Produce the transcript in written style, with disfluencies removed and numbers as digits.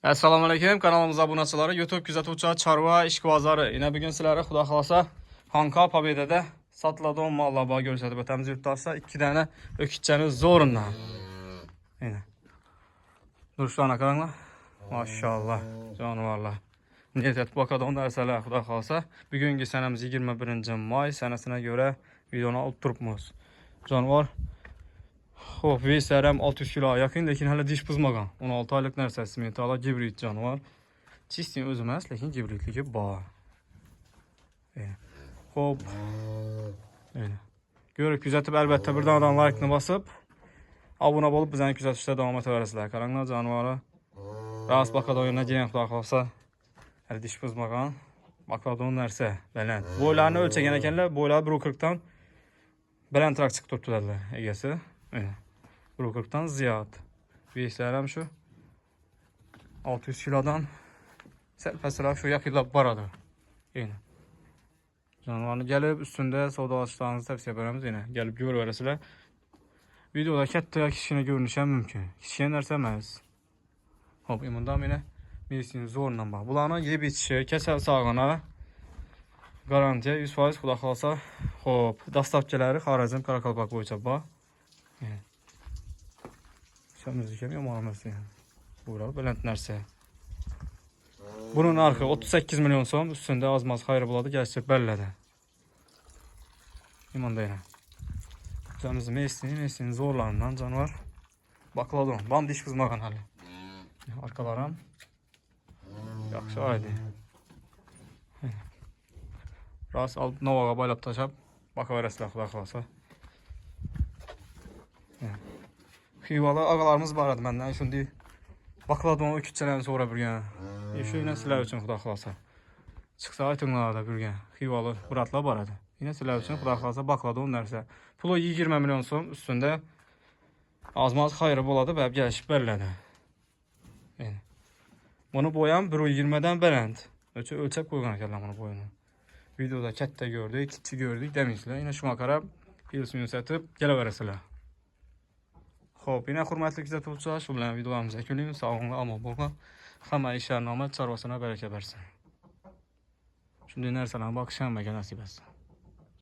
Assalomu alaykum, kanalımıza abunəçiləri, YouTube kuzatuvchi chorva ishqibozlari. Yine bugün sizlərə xudo xolasa Xanqa Pobedada satıladığım mallar var göstərib ötəmiz yurtdaşlar. 2 dənə ökütçəmiz zorundan. Yine. Duruşlarına qaranlar. Maşallah, canavarlar. Niyət bakada onda əsələr xudo xolasa. Bugünkü sənəmiz 21 may sənəsinə görə videonu alıb durubmuz. Canavar Xo'p, vesaram 600 kilo yakın, lekin hala dish buzmagan. 16 aylık narsasi, metala gibrid canavar. Chistin o'zi emas, lekin gibridligi bor. Xo'p. Görüp kuzatib, albatta birdan like-ni bosib, obuna bo'lib bizani kuzatishda davom etaverasizlar. Qaranglar jonivorni. Ras baqadoyina degan xudo xolsa. Hali dish buzmagan. Baqadon narsa, baland. Bo'ylarni o'lchagan ekanlar, bo'ylar 1.40 dan balandroq chiqib turibdilar egasi. 1.40'dan ziyad. Vesaram şu 600 kilodan serpasılar şu yakılab baradı. Yine. Canavarını gelip üstünde savdalaşlarınızı tavsiye ederim yine. Gelip görüversizler. Videoda katta kişine görünüşen mümkün. Kişiye nerse emez. Hop, imundan yine medisini zorla bak. Bularını yiyip içişi, kesel sağına garantiye 100% xudo xolasa. Hop, dastavçıları Xorazm Karakalpak boyunca bak. Müzik yapmıyor mu Buğra belent nerse. Bunun arka 38 milyon son üstünde azmaz hayır buladı gerçek belledi. İmanda yine. Canımızı mesleğini zorlarından canavar. Bakladım. Ban diş kızmagan hali. Arkalarım. Yaxşı haydi. Ras alıp Novaga baylap taşap. Bakaverəsilər xuda xolasa. Xivalı ağalarımız var adı məndən. Şimdi bakladım o küçələrini sonra bir gün. Şu yine sizlər üçün xuda xolasa. Çıxsa aytınlarda bir gün. Xivalı buratlar var adı. Yine sizlər üçün xuda xolasa bakladım nərsə. Pulu 20 milyon son üstündə azmaz xayrı boladı və gəlişib bərlədi. Bunu boyam 1.20'den belənd. Ölçəb qoyğanəkərlər bunu boyunu. Videoda kətdə gördük, kiçi gördük demişlər. Yine şuna qarab bir suyunu satıb gələ verəsilər. Xo'p, yine hurmatli kuzatuvchilar, shu bilan videolarimizni yakunlaymiz. Sog'liklar, omon bo'linglar. Hamma ishlarni omad, chorvasini baraka bersin. Shunday narsalarni boqish hammaga nasib etsin.